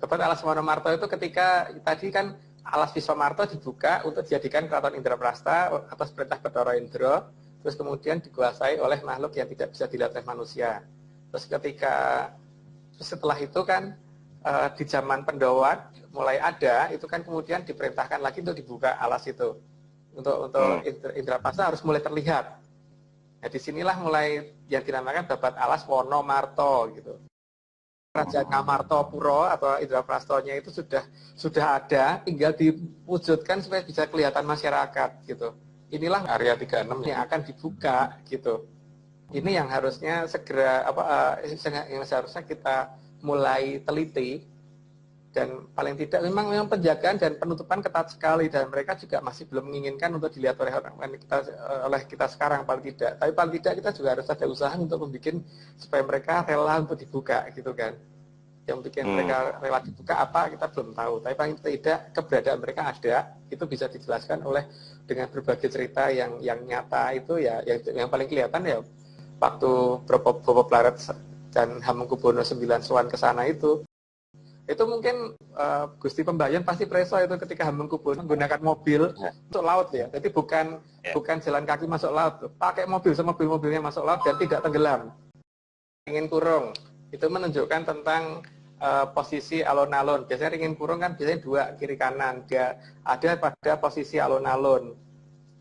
Debat Alas Wonomarto itu ketika tadi kan Alas Wiswamarto dibuka untuk dijadikan keraton Indraprasta atas perintah Bathara Indra, terus kemudian dikuasai oleh makhluk yang tidak bisa dilihat oleh manusia. Terus setelah itu kan di zaman Pandhawa mulai ada, itu kan kemudian diperintahkan lagi untuk dibuka alas itu. Untuk Indraprasta harus mulai terlihat. Nah, disinilah mulai yang dinamakan Debat Alas Wonomarto gitu. Kerajaan Ngamartapura atau Indraprastonya itu sudah ada, tinggal diwujudkan supaya bisa kelihatan masyarakat gitu. Inilah area 36 yang akan dibuka gitu. Ini yang harusnya segera yang seharusnya kita mulai teliti, dan paling tidak memang penjagaan dan penutupan ketat sekali, dan mereka juga masih belum menginginkan untuk dilihat oleh kita sekarang paling tidak. Tapi paling tidak kita juga harus ada usaha untuk membuat supaya mereka rela untuk dibuka gitu kan. Yang bikin mereka rela dibuka apa kita belum tahu, tapi paling tidak keberadaan mereka ada, itu bisa dijelaskan dengan berbagai cerita yang nyata itu ya, yang paling kelihatan ya waktu Bobo Plaret dan Hamengkubuwono IX sowan ke sana itu mungkin Gusti Pembayan pasti preso itu ketika Hamengkubuwono menggunakan mobil masuk laut ya. Jadi bukan jalan kaki masuk laut, pakai mobil, mobilnya masuk laut dan tidak tenggelam. Ringin Kurung itu menunjukkan tentang posisi alun-alun. Biasanya ringin kurung kan biasanya dua kiri kanan, dia ada pada posisi alun-alun.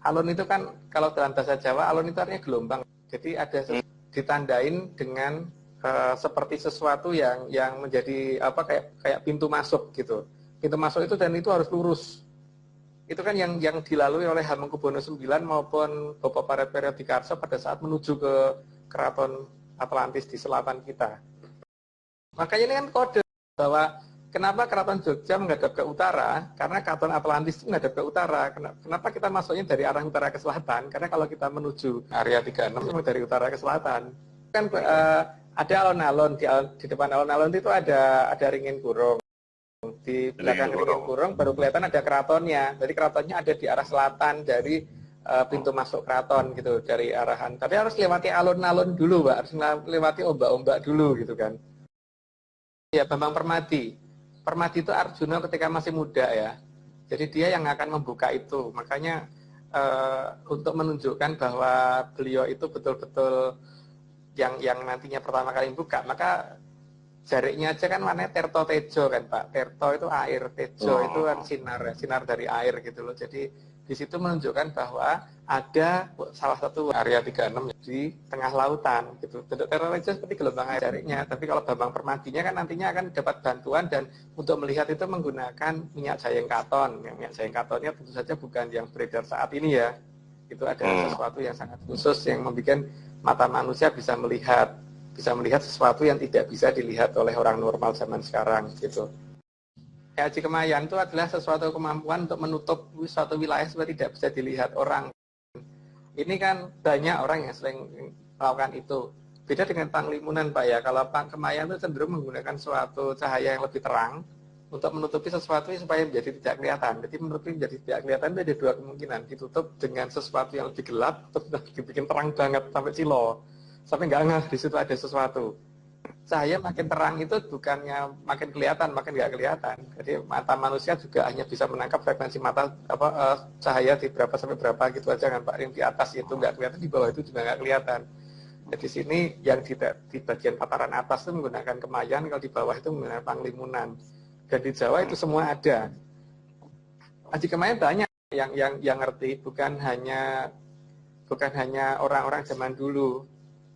Alun itu kan kalau dalam bahasa Jawa alun itu artinya gelombang. Jadi ada ditandain dengan seperti sesuatu yang menjadi kayak pintu masuk gitu. Pintu masuk itu dan itu harus lurus. Itu kan yang dilalui oleh Hamengkubuwono IX maupun Bobo Paretperiodikarso pada saat menuju ke keraton Atlantis di selatan kita. Makanya ini kan kode bahwa kenapa keraton Jogja menghadap ke utara, karena keraton Atlantis itu menghadap ke utara. Kenapa kita masuknya dari arah utara ke selatan? Karena kalau kita menuju area 36 itu dari utara ke selatan. Kan ada alun-alun, di depan alun-alun itu ada ringin kurung. Di belakang ringin kurung baru kelihatan ada keratonnya. Jadi keratonnya ada di arah selatan dari pintu masuk keraton gitu, dari arahan. Tapi harus lewati alun-alun dulu, Pak. Harus lewati ombak-ombak dulu gitu kan. Ya, Bambang Permadi. Permadi itu Arjuna ketika masih muda ya. Jadi dia yang akan membuka itu. Makanya untuk menunjukkan bahwa beliau itu betul-betul yang nantinya pertama kali buka, maka jariknya aja kan warnanya terto tejo kan Pak. Terto itu air, tejo itu kan sinar dari air gitu loh. Jadi di situ menunjukkan bahwa ada salah satu area 36 di tengah lautan gitu. Bentuk terto tejo seperti gelombang air jariknya. Tapi kalau Bambang Permadinya kan nantinya akan dapat bantuan, dan untuk melihat itu menggunakan minyak jayeng katon. Yang minyak jayeng katonnya tentu saja bukan yang beredar saat ini ya. Itu ada sesuatu yang sangat khusus yang membuat mata manusia bisa melihat sesuatu yang tidak bisa dilihat oleh orang normal zaman sekarang gitu. Haji Kemayan itu adalah sesuatu kemampuan untuk menutup suatu wilayah supaya tidak bisa dilihat orang. Ini kan banyak orang yang sering melakukan itu. Beda dengan Panglimunan Pak ya. Kalau Kemayan itu cenderung menggunakan suatu cahaya yang lebih terang untuk menutupi sesuatu supaya menjadi tidak kelihatan. Jadi menutupi menjadi tidak kelihatan itu ada dua kemungkinan. Ditutup dengan sesuatu yang lebih gelap, atau dibikin terang banget sampai cilo. Sampai nggak ngeh di situ ada sesuatu. Cahaya makin terang itu bukannya makin kelihatan, makin nggak kelihatan. Jadi mata manusia juga hanya bisa menangkap frekuensi mata cahaya di berapa sampai berapa gitu aja kan Pak. Yang di atas itu nggak kelihatan, di bawah itu juga nggak kelihatan. Jadi sini yang di bagian tataran atas itu menggunakan Kemayan, kalau di bawah itu menggunakan Panglimunan. Dan di Jawa itu semua ada. Haji Kemayan banyak yang ngerti, bukan hanya orang-orang zaman dulu.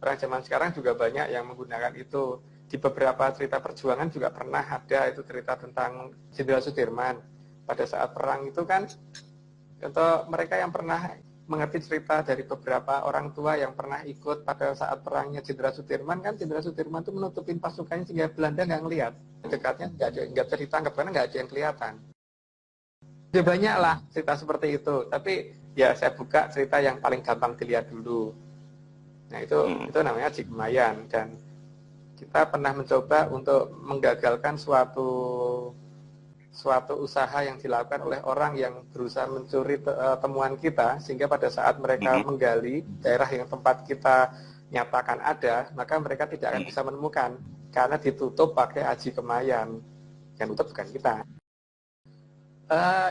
Orang zaman sekarang juga banyak yang menggunakan itu. Di beberapa cerita perjuangan juga pernah ada itu cerita tentang Jenderal Sudirman. Pada saat perang itu kan, untuk mereka yang pernah mengerti cerita dari beberapa orang tua yang pernah ikut pada saat perangnya Jenderal Sudirman, kan Jenderal Sudirman itu menutupin pasukannya sehingga Belanda nggak ngelihat. Dekatnya nggak bisa ditangkap karena nggak ada yang kelihatan. Ya banyak lah cerita seperti itu. Tapi ya saya buka cerita yang paling gampang dilihat dulu. Nah itu namanya Haji Kemayan, dan kita pernah mencoba untuk menggagalkan suatu usaha yang dilakukan oleh orang yang berusaha mencuri temuan kita, sehingga pada saat mereka menggali daerah yang tempat kita nyatakan ada, maka mereka tidak akan bisa menemukan karena ditutup pakai Haji Kemayan. Yang nutup bukan kita.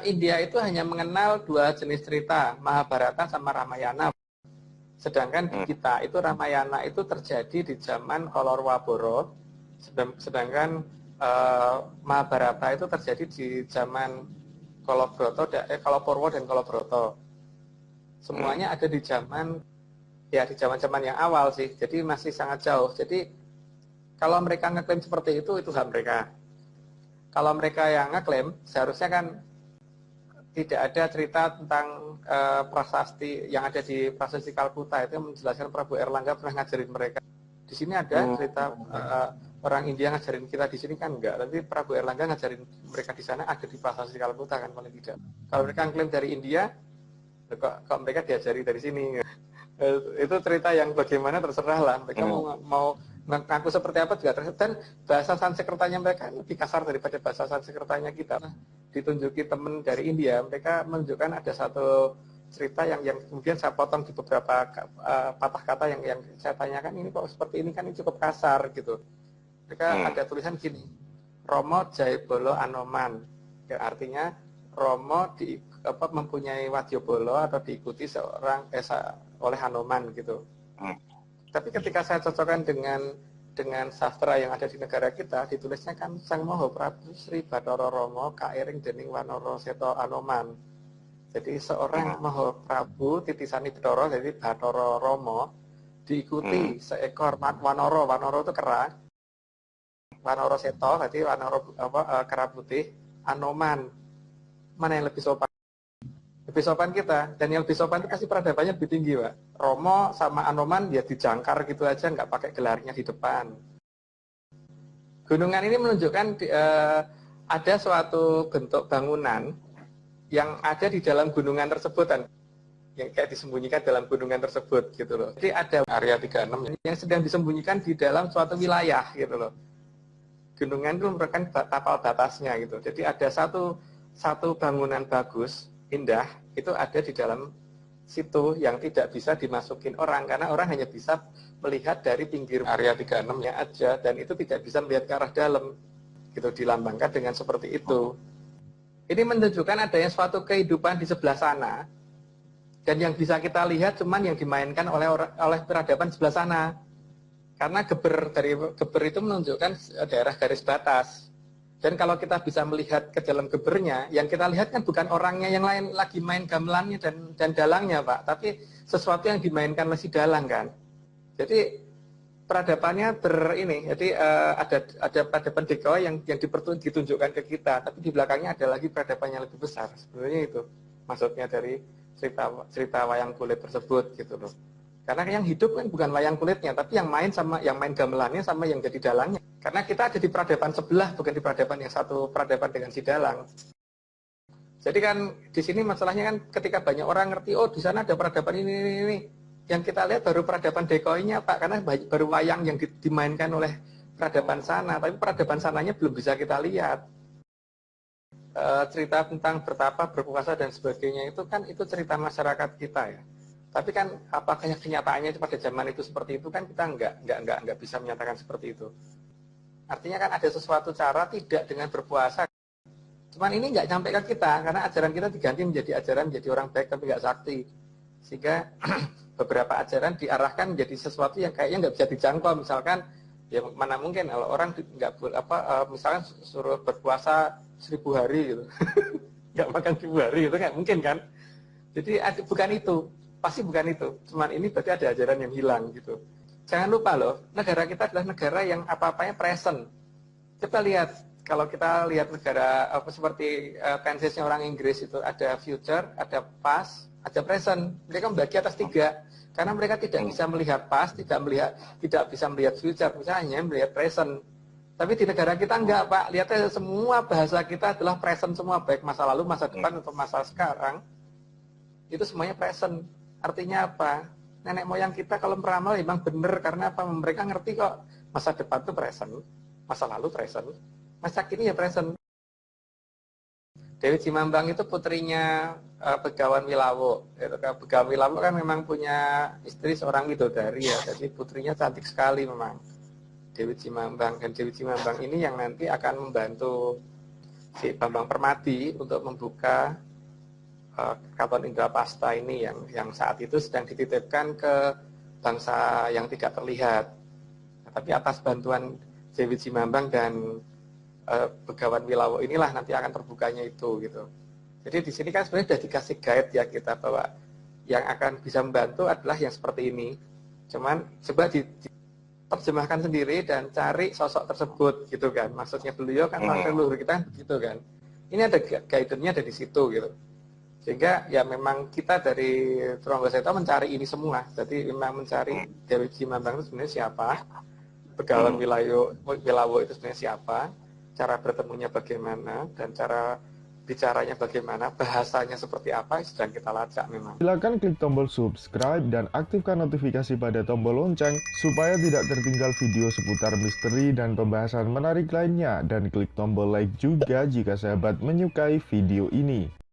India itu hanya mengenal 2 jenis cerita, Mahabharata sama Ramayana. Sedangkan di kita itu Ramayana itu terjadi di zaman Kaurwa-Boro, sedangkan Mahabharata itu terjadi di zaman Kalapurwa dan Kalabroto. Semuanya ada di zaman di zaman-zaman yang awal sih. Jadi masih sangat jauh. Jadi kalau mereka ngeklaim seperti itu hak mereka. Kalau mereka yang ngeklaim, seharusnya kan tidak ada cerita tentang prasasti yang ada di Prasasti Kalkuta itu yang menjelaskan Prabu Erlangga pernah ngajarin mereka. Di sini ada cerita orang India ngajarin kita, di sini kan enggak. Tapi Prabu Erlangga ngajarin mereka di sana ada di Prasasti Kalkuta kan paling tidak. Kalau mereka klaim dari India, kok mereka diajari dari sini. Itu cerita yang bagaimana terserah lah. Mereka mau ngaku seperti apa juga terserah. Dan bahasa Sanskertanya mereka lebih kasar daripada bahasa Sanskertanya kita. Ditunjuki teman dari India, mereka menunjukkan ada satu cerita yang kemudian saya potong di beberapa patah kata yang saya tanyakan, ini kok seperti ini kan ini cukup kasar gitu. Mereka ada tulisan gini, Romo Jayabolo Anoman, yang artinya Romo mempunyai wadyabolo atau diikuti oleh Hanoman gitu. Tapi ketika saya cocokkan dengan sastra yang ada di negara kita, ditulisnya kan Sang Maha Prabu Sri Bathara Rama kairing dening Wanara Seta Anoman. Jadi seorang Maha Prabu titisani Bathara, jadi Bathara Rama diikuti seekor Wanara. Wanara itu kera. Wanara Seta, berarti Wanara kera putih. Anoman. Mana yang lebih sopan? Lebih sopan kita, dan yang lebih sopan itu pasti peradabannya lebih tinggi, Pak. Romo sama Anoman ya dijangkar gitu aja, nggak pakai gelarnya di depan. Gunungan ini menunjukkan ada suatu bentuk bangunan yang ada di dalam gunungan tersebut, kan, yang kayak disembunyikan dalam gunungan tersebut gitu loh. Jadi ada area 36 yang sedang disembunyikan di dalam suatu wilayah gitu loh. Gunungan itu merupakan tapal batasnya gitu. Jadi ada satu bangunan bagus, indah, itu ada di dalam situ yang tidak bisa dimasukin orang, karena orang hanya bisa melihat dari pinggir area 36-nya aja, dan itu tidak bisa melihat ke arah dalam. Gitu, dilambangkan dengan seperti itu. Ini menunjukkan adanya suatu kehidupan di sebelah sana, dan yang bisa kita lihat cuman yang dimainkan oleh peradaban sebelah sana. Karena geber itu menunjukkan daerah garis batas. Dan kalau kita bisa melihat ke dalam gebernya, yang kita lihat kan bukan orangnya yang lain lagi main gamelannya dan dalangnya, Pak. Tapi sesuatu yang dimainkan oleh si dalang kan. Jadi peradabannya jadi ada peradaban Dekoy yang ditunjukkan ke kita. Tapi di belakangnya ada lagi peradaban yang lebih besar. Sebenarnya itu maksudnya dari cerita wayang kulit tersebut gitu loh. Karena yang hidup kan bukan wayang kulitnya, tapi yang main gamelannya sama yang jadi dalangnya. Karena kita ada di peradaban sebelah, bukan di peradaban yang satu peradaban dengan si dalang. Jadi kan di sini masalahnya kan ketika banyak orang ngerti, oh di sana ada peradaban ini. Yang kita lihat baru peradaban Dekoynya, Pak, karena baru wayang yang dimainkan oleh peradaban sana, tapi peradaban sananya belum bisa kita lihat. Cerita tentang bertapa, berpuasa dan sebagainya itu kan itu cerita masyarakat kita ya. Tapi kan apakah kenyataannya pada zaman itu seperti itu kan kita nggak bisa menyatakan seperti itu. Artinya kan ada sesuatu cara tidak dengan berpuasa. Cuman ini nggak sampai ke kita karena ajaran kita diganti menjadi ajaran menjadi orang baik tapi nggak sakti. Sehingga beberapa ajaran diarahkan menjadi sesuatu yang kayaknya nggak bisa dijangkau. Misalkan ya mana mungkin kalau orang nggak misalkan suruh berpuasa 1000 hari gitu, nggak makan 1000 hari itu nggak mungkin kan. Jadi bukan itu. Pasti bukan itu, cuman ini berarti ada ajaran yang hilang gitu. Jangan lupa loh, negara kita adalah negara yang apa-apanya present. Coba lihat, kalau kita lihat negara seperti tensesnya orang Inggris itu ada future, ada past, ada present. Mereka membagi atas 3, karena mereka tidak bisa melihat past, tidak bisa melihat future, misalnya melihat present. Tapi di negara kita enggak, Pak. Lihatnya semua bahasa kita adalah present semua, baik masa lalu, masa depan, atau masa sekarang. Itu semuanya present. Artinya apa? Nenek moyang kita kalau meramal memang benar karena apa? Mereka ngerti kok masa depan itu present, masa lalu present, masa kini ya present. Dewi Cimambang itu putrinya Begawan Wilawo. Begawan Wilawo kan memang punya istri seorang widodari ya, jadi putrinya cantik sekali memang. Dewi Cimambang, dan Dewi Cimambang ini yang nanti akan membantu si Bambang Permadi untuk membuka Keraton Indrapasta ini yang saat itu sedang dititipkan ke bangsa yang tidak terlihat. Nah, tapi atas bantuan Dewi Jimambang dan Begawan Wilawo inilah nanti akan terbukanya itu gitu. Jadi di sini kan sebenarnya sudah dikasih guide ya kita bahwa yang akan bisa membantu adalah yang seperti ini. Cuman coba diterjemahkan sendiri dan cari sosok tersebut gitu kan. Maksudnya beliau kan wakil leluhur kita kan begitu kan. Ini ada guide-nya ada di situ gitu. Sehingga ya memang kita dari Tronggoseto mencari ini semua. Jadi memang mencari Dewi Jimambang itu sebenarnya siapa, Begawan Wilawo itu sebenarnya siapa, cara bertemunya bagaimana, dan cara bicaranya bagaimana, bahasanya seperti apa, sedang kita lacak memang. Silakan klik tombol subscribe dan aktifkan notifikasi pada tombol lonceng supaya tidak tertinggal video seputar misteri dan pembahasan menarik lainnya, dan klik tombol like juga jika sahabat menyukai video ini.